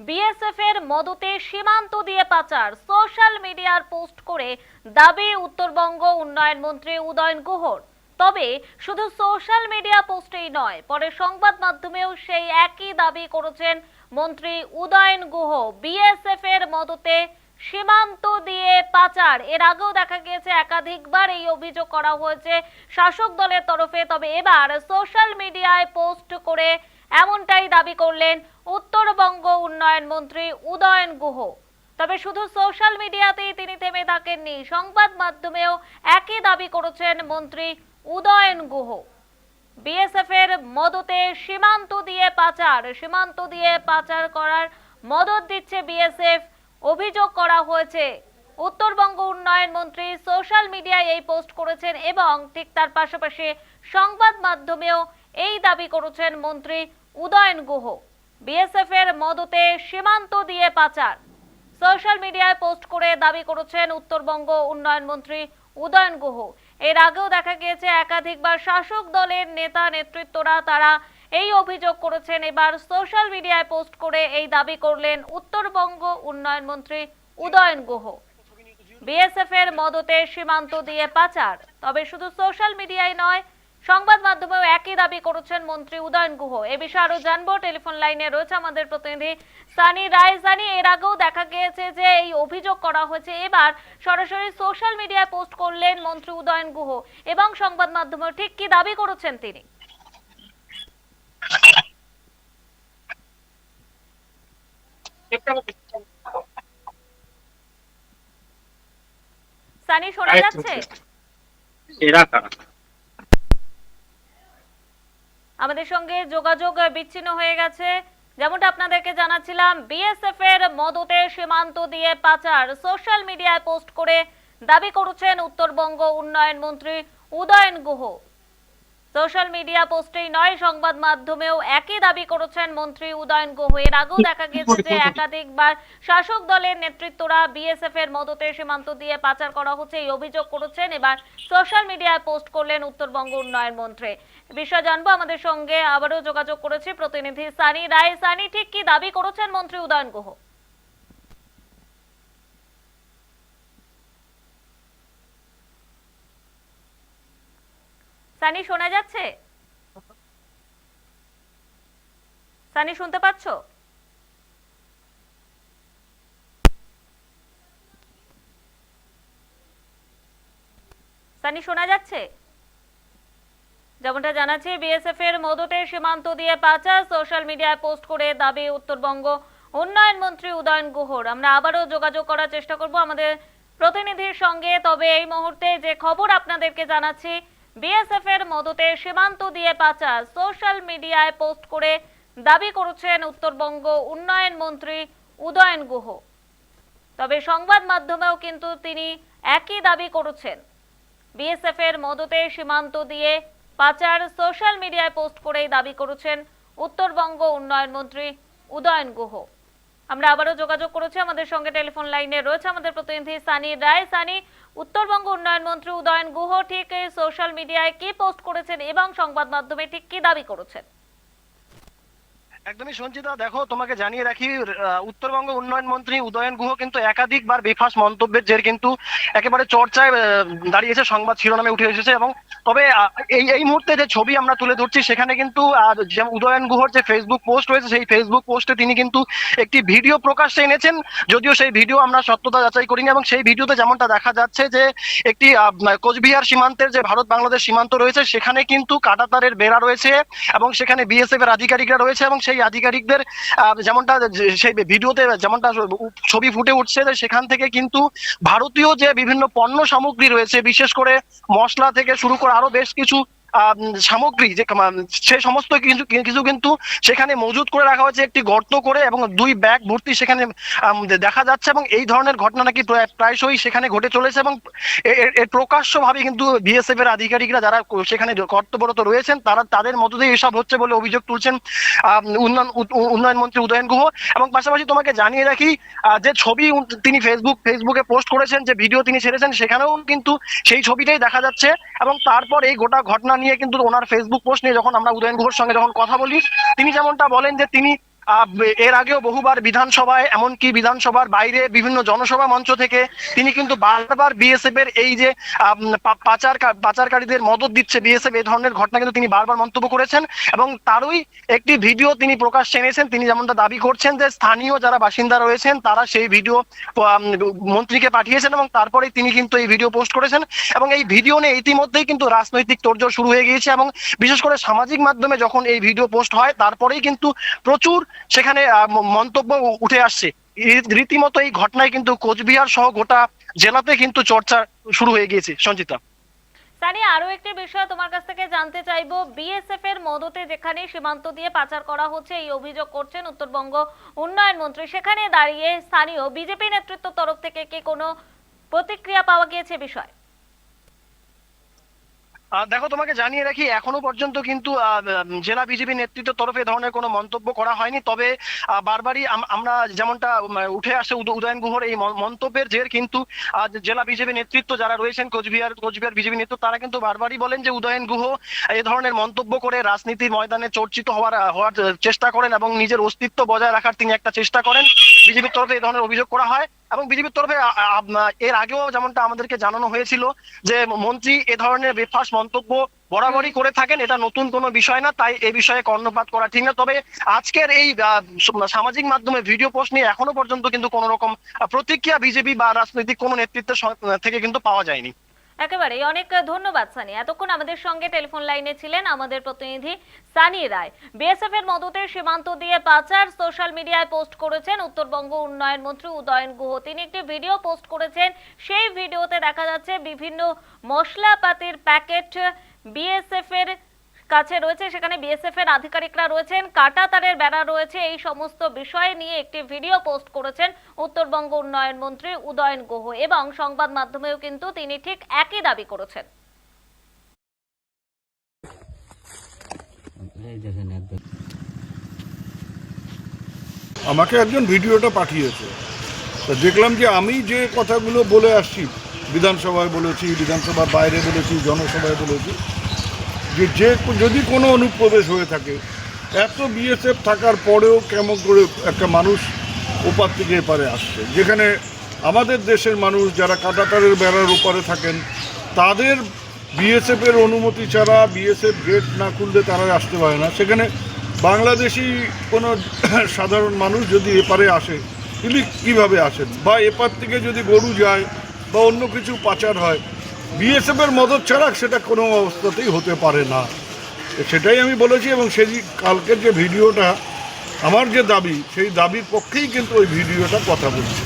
BSF এর মদতে সীমান্ত দিয়ে পাচার, সোশ্যাল মিডিয়ার পোস্ট করে দাবি উত্তরবঙ্গ উন্নয়ন মন্ত্রী উদয়ন গুহর। তবে শুধু সোশ্যাল মিডিয়া পোস্টেই নয়, পরে সংবাদ মাধ্যমেও সেই একই দাবি করেছেন মন্ত্রী উদয়ন গুহ। বিএসএফ এর মদতে সীমান্ত দিয়ে পাচার, এর আগেও দেখা গিয়েছে একাধিকবার এই অভিযোগ করা হয়েছে শাসক দলের তরফে। তবে এবার সোশ্যাল মিডিয়ায় পোস্ট করে এমনটাই দাবি করলেন উত্তরবঙ্গ উন্নয়ন মন্ত্রী উদয়ন গুহ। তবে শুধু সোশ্যাল মিডিয়াতেই তিনি থেমে থাকেননি, সংবাদ মাধ্যমেও একই দাবি করেছেন মন্ত্রী উদয়ন গুহ। বিএসএফ এর মদতে সীমান্ত দিয়ে পাচার করার মদত দিচ্ছে বিএসএফ, অভিযোগ করা হয়েছে। উত্তরবঙ্গ উন্নয়ন মন্ত্রী সোশ্যাল মিডিয়ায় এই পোস্ট করেছেন এবং ঠিক তার পাশাপাশি সংবাদ মাধ্যমেও এই দাবি করেছেন মন্ত্রী উদয়ন গুহ। বিএসএফ এর মদতে সীমান্ত দিয়ে পাচার, সোশ্যাল মিডিয়ায় পোস্ট করে দাবি করেছেন উত্তরবঙ্গ উন্নয়ন মন্ত্রী উদয়ন গুহ। এর আগেও দেখা গিয়েছে একাধিকবার শাসক দলের নেতা নেতৃত্বরা তারা এই অভিযোগ করেছেন। এবার সোশ্যাল মিডিয়ায় পোস্ট করে এই দাবি করলেন উত্তরবঙ্গ উন্নয়ন মন্ত্রী উদয়ন গুহ। বিএসএফ এর মদতে সীমান্ত দিয়ে পাচার, তবে শুধু সোশ্যাল মিডিয়ায় নয়, সংবাদ মাধ্যমেও একই দাবি করেছেন মন্ত্রী উদয়ন গুহ। এ বিষয়ে আরো জানবো, টেলিফোন লাইনে রয়েছে আমাদের প্রতিনিধি সানি রায়। সানি, এর আগেও দেখা গিয়েছে যে এই অভিযোগ করা হয়েছে, এবার সরাসরি সোশ্যাল মিডিয়ায় পোস্ট করলেন মন্ত্রী উদয়ন গুহ এবং সংবাদ মাধ্যমেও ঠিক কি দাবি করেছেন তিনি? সানি, শোনা যাচ্ছে? আমাদের সঙ্গে যোগাযোগ বিচ্ছিন্ন হয়ে গেছে। যেমনটা আপনাদেরকে জানাচ্ছিলাম, বিএসএফ এর মদতে সীমান্ত দিয়ে পাচার, সোশ্যাল মিডিয়ায় পোস্ট করে দাবি করেছেন উত্তরবঙ্গ উন্নয়ন মন্ত্রী উদয়ন গুহ। সোশ্যাল মিডিয়া পোস্টেই নয়, সংবাদ মাধ্যমেও একই দাবি করেছেন মন্ত্রী উদয়ন গুহ। এর আগেও দেখা গেছে যে একাধিকবার শাসক দলের নেতৃত্বরা বিএসএফ এর মদতে সীমান্ত দিয়ে পাচার করা হচ্ছে এই অভিযোগ করেছেন। এবার সোশ্যাল মিডিয়ায় পোস্ট করলেন উত্তরবঙ্গ উন্নয়ন মন্ত্রী। বিষয় জানবো, আমাদের সঙ্গে আবারও যোগাযোগ করেছে প্রতিনিধি সানি রায়। সানি, ঠিক কি দাবি করেছেন মন্ত্রী উদয়ন গুহ? সানি, শোনা যাচ্ছে? সানি, শুনতে পাচ্ছ? সানি, শোনা যাচ্ছে? যেমনটা জানাচ্ছি, বিএসএফ এর মদতে সীমান্ত দিয়ে পাচার, সোশ্যাল মিডিয়ায় পোস্ট করে দাবি উত্তরবঙ্গ উন্নয়ন মন্ত্রী উদয়ন গুহর। আমরা আবারও যোগাযোগ করার চেষ্টা করব আমাদের প্রতিনিধির সঙ্গে। তবে এই মুহূর্তে যে খবর আপনাদেরকে জানাচ্ছি, বিএসএফ এর মদতে সীমান্ত দিয়ে পাচার, সোশ্যাল মিডিয়ায় পোস্ট করে দাবি করেছেন উত্তরবঙ্গ উন্নয়ন মন্ত্রী উদয়ন গুহ। তবে সংবাদ মাধ্যমেও কিন্তু তিনি একই দাবি করেছেন, বিএসএফ এর মদতে সীমান্ত দিয়ে পাচার, সোশ্যাল মিডিয়ায় পোস্ট করেই দাবি করেছেন উত্তরবঙ্গ উন্নয়ন মন্ত্রী উদয়ন গুহ। আমরা আবারও যোগাযোগ করেছি, আমাদের সঙ্গে টেলিফোন লাইনে রয়েছে আমাদের প্রতিনিধি সানি রায়। সানি, উত্তরবঙ্গ উন্নয়ন মন্ত্রী উদয়ন গুহ ঠিক সোশ্যাল মিডিয়ায় কি পোস্ট করেছেন এবং সংবাদ মাধ্যমে ঠিক কি দাবি করেছেন? একদমই সঞ্চিতা, দেখো তোমাকে জানিয়ে রাখি, উত্তরবঙ্গ উন্নয়ন মন্ত্রী উদয়ন গুহ কিন্তু একাধিকবার বেফাঁস মন্তব্যের জের কিন্তু একেবারে চর্চায় দাঁড়িয়েছে, সংবাদ শিরোনামে উঠে এসেছে। এবং তবে এই মুহূর্তে যে ছবি আমরা তুলে ধরছি সেখানে কিন্তু যে উদয়ন গুহর যে ফেসবুক পোস্ট রয়েছে, সেই ফেসবুক পোস্টে তিনি কিন্তু একটি ভিডিও প্রকাশ্যে এনেছেন। যদিও সেই ভিডিও আমরা সত্যতা যাচাই করিনি, এবং সেই ভিডিওতে যেমনটা দেখা যাচ্ছে যে একটি কোচবিহার সীমান্তের যে ভারত বাংলাদেশ সীমান্ত রয়েছে সেখানে কিন্তু কাঁটাতারের বেড়া রয়েছে এবং সেখানে বিএসএফ এর আধিকারিকরা রয়েছে, এবং সেই আধিকারিকদের যেমনটা সেই ভিডিওতে যেমনটা ছবি ফুটে উঠছে যে সেখান থেকে কিন্তু ভারতীয় যে বিভিন্ন পণ্য সামগ্রী রয়েছে, বিশেষ করে মশলা থেকে শুরু করে আরো বেশ কিছু সামগ্রী যে সে সমস্ত কিছু কিন্তু সেখানে মজুত করে রাখা হয়েছে একটি গর্ত করে, এবং 2 ব্যাগ ভর্তি সেখানে দেখা যাচ্ছে। এবং এই ধরনের ঘটনা নাকি প্রায়শই সেখানে ঘটে চলেছে, এবং এর প্রকাশ্যভাবে কিন্তু বিএসএফ এর আধিকারিকরা যারা সেখানে কর্তব্যরত রয়েছেন তাদের মধ্য দিয়ে এসব হচ্ছে বলে অভিযোগ তুলছেন উন্নয়ন মন্ত্রী উদয়ন গুহ। এবং পাশাপাশি তোমাকে জানিয়ে রাখি, যে ছবি তিনি ফেসবুকে পোস্ট করেছেন, যে ভিডিও তিনি ছেড়েছেন, সেখানেও কিন্তু সেই ছবিটাই দেখা যাচ্ছে। এবং তারপর এই গোটা ঘটনা নিয়ে কিন্তু ওনার ফেসবুক পোস্ট নিয়ে যখন আমরা উদয়ন গুহর সঙ্গে যখন কথা বলি, তিনি যেমনটা বলেন যে তিনি এর আগেও বহুবার বিধানসভায়, এমনকি বিধানসভার বাইরে বিভিন্ন জনসভা মঞ্চ থেকে তিনি কিন্তু বারবার বিএসএফ এর এই যে পাচারকারীদের মদত দিচ্ছে বিএসএফ, এই ধরনের ঘটনা কিন্তু তিনি বারবার মন্তব্য করেছেন এবং তারই একটি ভিডিও তিনি প্রকাশ্যে এনেছেন। তিনি যেমনটা দাবি করছেন যে স্থানীয় যারা বাসিন্দা রয়েছেন তারা সেই ভিডিও মন্ত্রীকে পাঠিয়েছেন এবং তারপরে তিনি কিন্তু এই ভিডিও পোস্ট করেছেন এবং এই ভিডিও নিয়ে ইতিমধ্যেই কিন্তু রাজনৈতিক তোড়জোড় শুরু হয়ে গিয়েছে এবং বিশেষ করে সামাজিক মাধ্যমে যখন এই ভিডিও পোস্ট হয় তারপরেই কিন্তু প্রচুর সেখানে মন্তব্য উঠে আসছে। রীতিমতো এই ঘটনায় কিন্তু কোচবিহার সহ গোটা জেলাতে কিন্তু চর্চা শুরু হয়ে গিয়েছে। সঞ্চিতা, সানি, আরো একটি বিষয় তোমার কাছ থেকে জানতে চাইবো, বিএসএফ এর মদতে যেখানে সীমান্ত দিয়ে পাচার করা হচ্ছে এই অভিযোগ করছেন উত্তরবঙ্গ উন্নয়ন মন্ত্রী, সেখানে দাঁড়িয়ে স্থানীয় বিজেপি নেতৃত্ব তরফ থেকে কি কোনো প্রতিক্রিয়া পাওয়া গিয়েছে বিষয়? দেখো, তোমাকে জানিয়ে রাখি এখনো পর্যন্ত কিন্তু জেলা বিজেপি নেতৃত্বের তরফে এ ধরনের কোনো মন্তব্য করা হয়নি। তবে বারবারই আমরা যেমনটা উঠে আসে উদয়ন গুহর এই মন্তব্যের জের কিন্তু জেলা বিজেপি নেতৃত্ব যারা রয়েছেন কোচবিহার বিজেপি নেতৃত্ব তারা কিন্তু বারবারই বলেন যে উদয়ন গুহ এ ধরনের মন্তব্য করে রাজনীতির ময়দানে চর্চিত হওয়ার চেষ্টা করেন এবং নিজের অস্তিত্ব বজায় রাখার তিনি একটা চেষ্টা করেন। বিজেপির তরফে এই ধরনের অভিযোগ করা হয় এবং বিজেপির তরফে এর আগেও যেমনটা আমাদেরকে জানানো হয়েছিল যে মন্ত্রী এ ধরনের বেফাঁস মন্তব্য বরাবরই করে থাকেন, এটা নতুন কোনো বিষয় না, তাই এই বিষয়ে কর্ণপাত করা ঠিক না। তবে আজকের এই সামাজিক মাধ্যমে ভিডিও পোস্ট নিয়ে এখনো পর্যন্ত কিন্তু কোনো রকম প্রতিক্রিয়া বিজেপি বা রাজনৈতিক কোনো নেতৃত্বের থেকে কিন্তু পাওয়া যায়নি। একেবারেই, অনেক ধন্যবাদ সানি। এতক্ষণ আমাদের সঙ্গে টেলিফোন লাইনে ছিলেন আমাদের প্রতিনিধি সানি রায়। বিএসএফ এর মদতে সীমান্ত দিয়ে পাচার সোশ্যাল মিডিয়ায় পোস্ট করেছেন উত্তরবঙ্গ উন্নয়ন মন্ত্রী উদয়ন গুহ। তিনি একটি ভিডিও পোস্ট করেছেন, সেই ভিডিওতে দেখা যাচ্ছে বিভিন্ন মশলাপাতির প্যাকেট বিএসএফ এর কাছে রয়েছে, সেখানে বিএসএফ এর আধিকারিকরা রয়েছেন, কাটা তারের বেড়া রয়েছে, এই সমস্ত বিষয় নিয়ে একটি ভিডিও পোস্ট করেছেন উত্তরবঙ্গ উন্নয়ন মন্ত্রী উদয়ন গুহ এবং সংবাদ মাধ্যমেও কিন্তু তিনি ঠিক একই দাবি করেছেন। আমাকে একজন ভিডিওটা পাঠিয়েছে, তো দেখলাম যে আমি যে কথাগুলো বলে আসছি, বিধানসভায় বলেছি, বিধানসভার বাইরে বলেছি, জনসভায় বলেছি, যে যদি কোনো অনুপ্রবেশ হয়ে থাকে, এত বিএসএফ থাকার পরেও কেমন করে একটা মানুষ ওপার থেকে এপারে আসছে, যেখানে আমাদের দেশের মানুষ যারা কাঁটাতারের বেড়ার ওপারে থাকেন তাদের বিএসএফের অনুমতি ছাড়া বিএসএফ গেট না খুললে তারা আসতে পারে না। সেখানে বাংলাদেশি কোনো সাধারণ মানুষ যদি এপারে আসে তিনি কীভাবে আসেন, বা এপার থেকে যদি গরু যায় বা অন্য কিছু পাচার হয়, বিএসএফের মদত ছাড়া সেটা কোনো অবস্থাতেই হতে পারে না। সেটাই আমি বলেছি এবং সেই কালকের যে ভিডিওটা, আমার যে দাবি, সেই দাবির পক্ষেই কিন্তু ওই ভিডিওটা কথা বলছি।